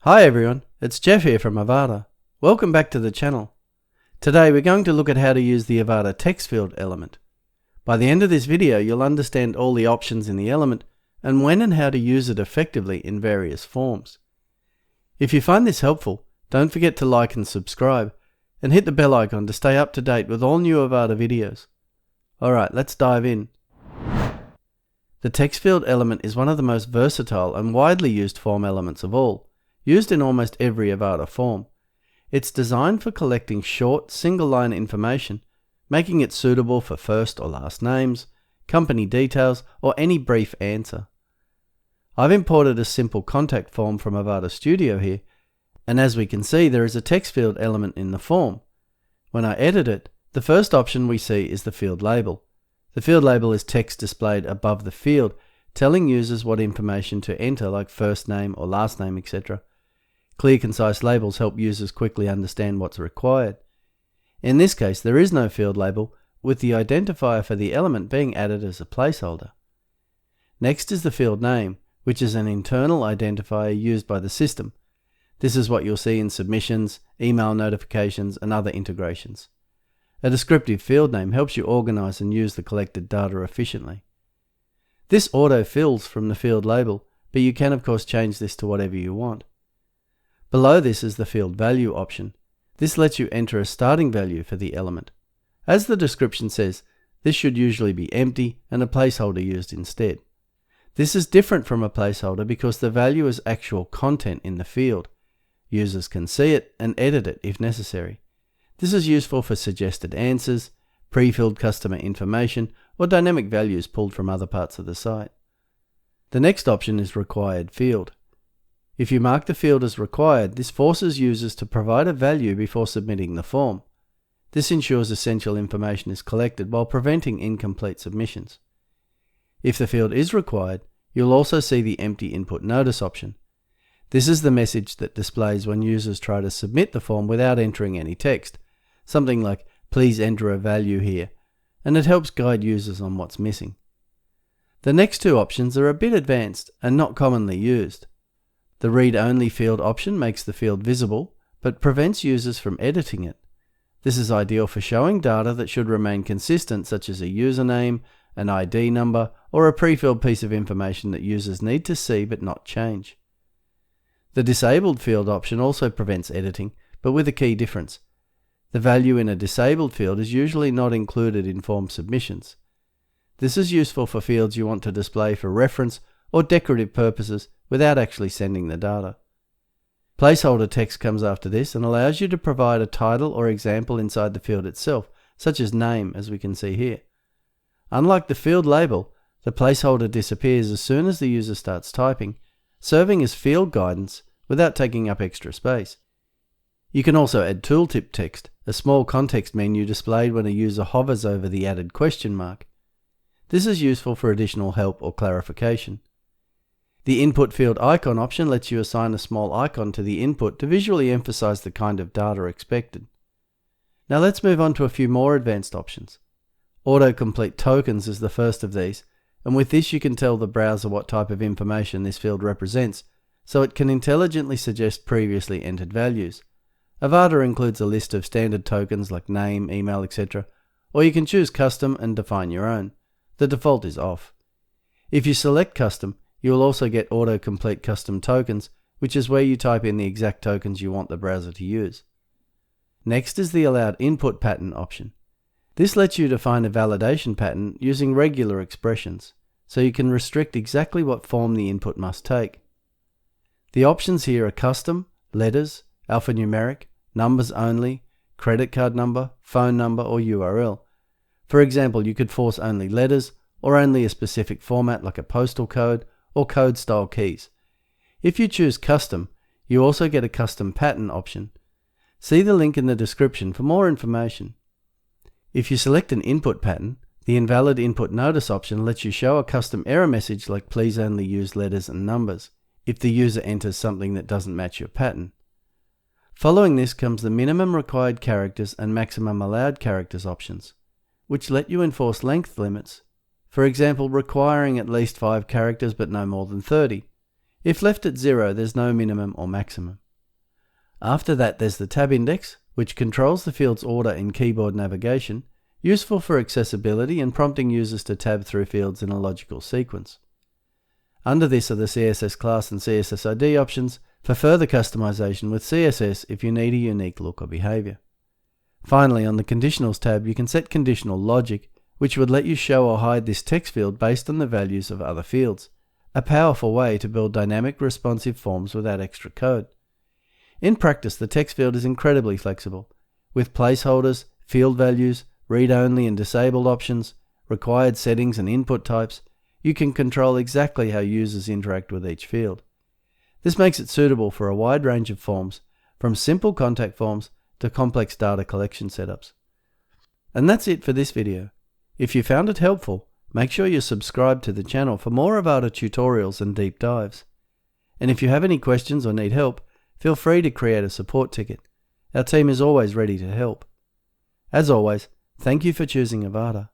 Hi everyone, it's Jeff here from Avada. Welcome back to the channel. Today we're going to look at how to use the Avada Text Field Element. By the end of this video you'll understand all the options in the element and when and how to use it effectively in various forms. If you find this helpful, don't forget to like and subscribe, and hit the bell icon to stay up to date with all new Avada videos. Alright, let's dive in. The text field element is one of the most versatile and widely used form elements of all, used in almost every Avada form. It's designed for collecting short, single-line information, making it suitable for first or last names, company details, or any brief answer. I've imported a simple contact form from Avada Studio here, and as we can see there is a text field element in the form. When I edit it, the first option we see is the field label. The field label is text displayed above the field, telling users what information to enter like first name or last name, etc. Clear, concise labels help users quickly understand what's required. In this case, there is no field label, with the identifier for the element being added as a placeholder. Next is the field name, which is an internal identifier used by the system. This is what you'll see in submissions, email notifications, and other integrations. A descriptive field name helps you organize and use the collected data efficiently. This auto-fills from the field label, but you can of course change this to whatever you want. Below this is the field value option. This lets you enter a starting value for the element. As the description says, this should usually be empty and a placeholder used instead. This is different from a placeholder because the value is actual content in the field. Users can see it and edit it if necessary. This is useful for suggested answers, pre-filled customer information, or dynamic values pulled from other parts of the site. The next option is required field. If you mark the field as required, this forces users to provide a value before submitting the form. This ensures essential information is collected while preventing incomplete submissions. If the field is required, you'll also see the empty input notice option. This is the message that displays when users try to submit the form without entering any text, something like "please enter a value here," and it helps guide users on what's missing. The next two options are a bit advanced and not commonly used. The read-only field option makes the field visible, but prevents users from editing it. This is ideal for showing data that should remain consistent, such as a username, an ID number, or a pre-filled piece of information that users need to see but not change. The disabled field option also prevents editing, but with a key difference. The value in a disabled field is usually not included in form submissions. This is useful for fields you want to display for reference or decorative purposes without actually sending the data. Placeholder text comes after this and allows you to provide a title or example inside the field itself, such as name, as we can see here. Unlike the field label, the placeholder disappears as soon as the user starts typing, serving as field guidance without taking up extra space. You can also add tooltip text, a small context menu displayed when a user hovers over the added question mark. This is useful for additional help or clarification. The input field icon option lets you assign a small icon to the input to visually emphasize the kind of data expected. Now let's move on to a few more advanced options. Autocomplete tokens is the first of these, and with this you can tell the browser what type of information this field represents, so it can intelligently suggest previously entered values. Avada includes a list of standard tokens like name, email, etc., or you can choose custom and define your own. The default is off. If you select custom, you will also get autocomplete custom tokens, which is where you type in the exact tokens you want the browser to use. Next is the allowed input pattern option. This lets you define a validation pattern using regular expressions, so you can restrict exactly what form the input must take. The options here are custom, letters, alphanumeric, numbers only, credit card number, phone number, or URL. For example, you could force only letters, or only a specific format like a postal code, or code style keys. If you choose custom, you also get a custom pattern option. See the link in the description for more information. If you select an input pattern, the invalid input notice option lets you show a custom error message like "please only use letters and numbers" if the user enters something that doesn't match your pattern. Following this comes the minimum required characters and maximum allowed characters options, which let you enforce length limits. For example, requiring at least 5 characters but no more than 30. If left at 0, there's no minimum or maximum. After that, there's the tab index, which controls the field's order in keyboard navigation, useful for accessibility and prompting users to tab through fields in a logical sequence. Under this are the CSS class and CSS ID options for further customization with CSS if you need a unique look or behavior. Finally, on the Conditionals tab, you can set conditional logic, which would let you show or hide this text field based on the values of other fields, a powerful way to build dynamic responsive forms without extra code. In practice, the text field is incredibly flexible, with placeholders, field values, read-only and disabled options, required settings and input types. You can control exactly how users interact with each field. This makes it suitable for a wide range of forms, from simple contact forms to complex data collection setups. And that's it for this video. If you found it helpful, make sure you subscribe to the channel for more Avada tutorials and deep dives. And if you have any questions or need help, feel free to create a support ticket. Our team is always ready to help. As always, thank you for choosing Avada.